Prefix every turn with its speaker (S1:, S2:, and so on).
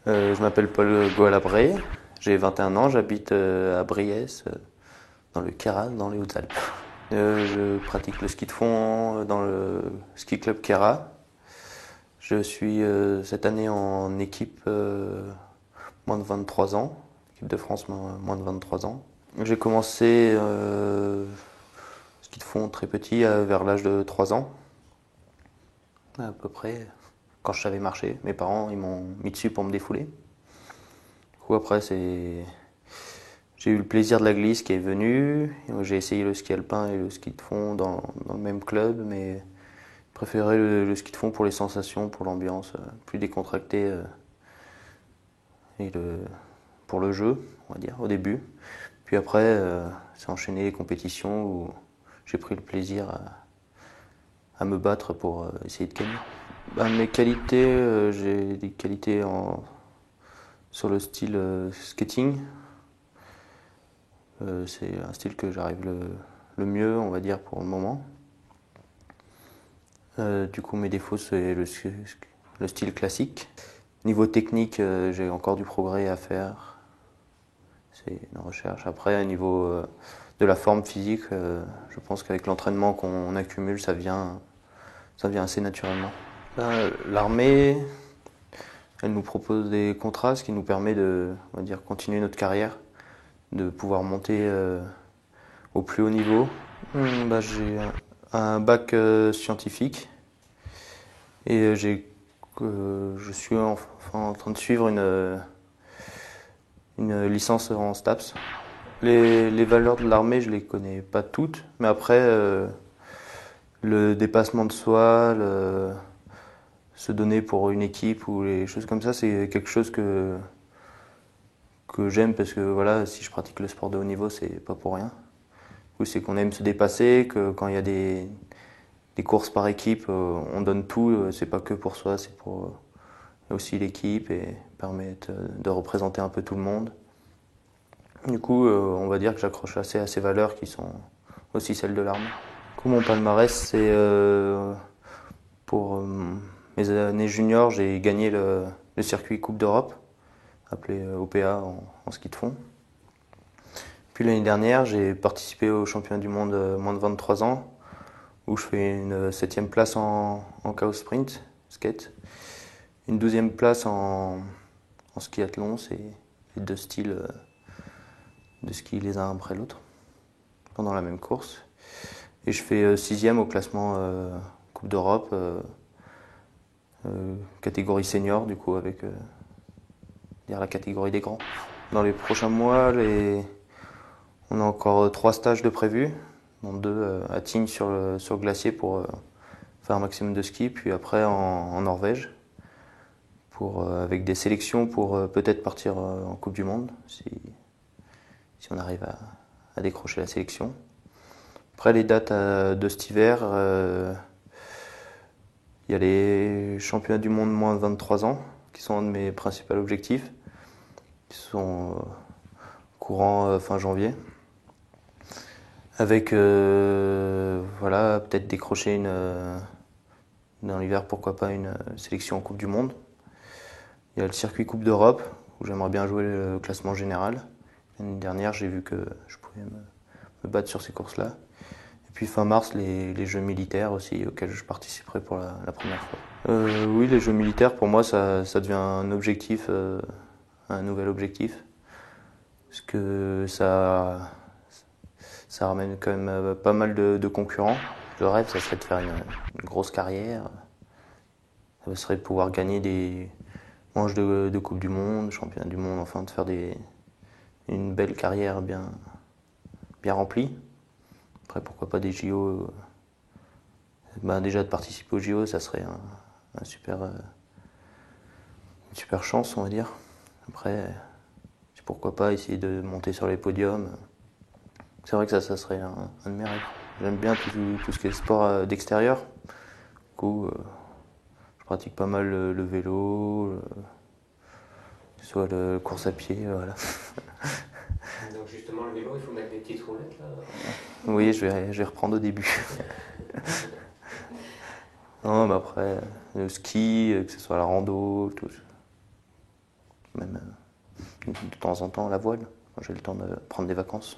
S1: Je m'appelle Paul Goalabré, j'ai 21 ans, j'habite à Briès, dans le Queyras, dans les Hautes-Alpes. Je pratique le ski de fond dans le ski club Queyras. Je suis cette année en équipe moins de 23 ans, équipe de France moins de 23 ans. J'ai commencé ski de fond très petit, vers l'âge de 3 ans, à peu près, quand je savais marcher. Mes parents ils m'ont mis dessus pour me défouler. Du coup après j'ai eu le plaisir de la glisse qui est venu. J'ai essayé le ski alpin et le ski de fond dans le même club, mais je préférais le ski de fond pour les sensations, pour l'ambiance plus décontractée et pour le jeu, on va dire, au début. Puis après, c'est enchaîné les compétitions où j'ai pris le plaisir à me battre pour essayer de gagner. Mes qualités, j'ai des qualités sur le style skating. C'est un style que j'arrive le mieux, on va dire, pour le moment. Du coup, mes défauts, c'est le style classique. Niveau technique, j'ai encore du progrès à faire. C'est une recherche. Après, au niveau de la forme physique, je pense qu'avec l'entraînement qu'on accumule, ça vient assez naturellement. L'armée, elle nous propose des contrats, ce qui nous permet de, on va dire, continuer notre carrière, de pouvoir monter au plus haut niveau. J'ai un bac scientifique et je suis en train de suivre une licence en STAPS. Les valeurs de l'armée, je les connais pas toutes, mais après, le dépassement de soi, se donner pour une équipe ou les choses comme ça, c'est quelque chose que j'aime parce que voilà, si je pratique le sport de haut niveau, c'est pas pour rien. C'est qu'on aime se dépasser, que quand il y a des courses par équipe, on donne tout, c'est pas que pour soi, c'est pour aussi l'équipe et permettre de représenter un peu tout le monde. Du coup, on va dire que j'accroche assez à ces valeurs qui sont aussi celles de l'armée. Du coup, mon palmarès, c'est pour mes années juniors, j'ai gagné le circuit Coupe d'Europe, appelé OPA en ski de fond. Puis l'année dernière, j'ai participé au championnat du monde moins de 23 ans, où je fais une 7e place en chaos sprint, skate, une 12e place en skiathlon, c'est les deux styles de ski les uns après l'autre, pendant la même course. Et je fais 6e au classement Coupe d'Europe, catégorie senior, du coup, avec la catégorie des grands. Dans les prochains mois, on a encore 3 stages de prévus, dont 2 à Tignes sur le glacier pour faire un maximum de ski, puis après en Norvège, avec des sélections pour peut-être partir en Coupe du Monde, si on arrive à décrocher la sélection. Après les dates de cet hiver, il y a les championnats du monde moins de 23 ans, qui sont un de mes principaux objectifs, qui sont courant fin janvier. Avec voilà, peut-être décrocher dans l'hiver, pourquoi pas une sélection en Coupe du Monde. Il y a le circuit Coupe d'Europe, où j'aimerais bien jouer le classement général. L'année dernière, j'ai vu que je pouvais me battre sur ces courses-là. Et puis fin mars, les Jeux militaires aussi, auxquels je participerai pour la première fois. Oui, les Jeux militaires, pour moi, ça devient un objectif, un nouvel objectif. Parce que ça ramène quand même pas mal de concurrents. Le rêve, ça serait de faire une grosse carrière. Ça serait de pouvoir gagner des manches de Coupe du Monde, championnat du monde, enfin de faire une belle carrière bien remplie. Après, pourquoi pas des JO. Déjà de participer aux JO, ça serait une super chance, on va dire. Après, pourquoi pas essayer de monter sur les podiums. C'est vrai que ça serait un de mes rêves. J'aime bien tout ce qui est sport d'extérieur. Du coup, je pratique pas mal le vélo, soit la course à pied, voilà.
S2: Donc justement, le vélo, il faut mettre des petites roulettes là.
S1: Oui, je vais reprendre au début. Non, mais après, le ski, que ce soit la rando, tout. même de temps en temps la voile, quand j'ai le temps de prendre des vacances.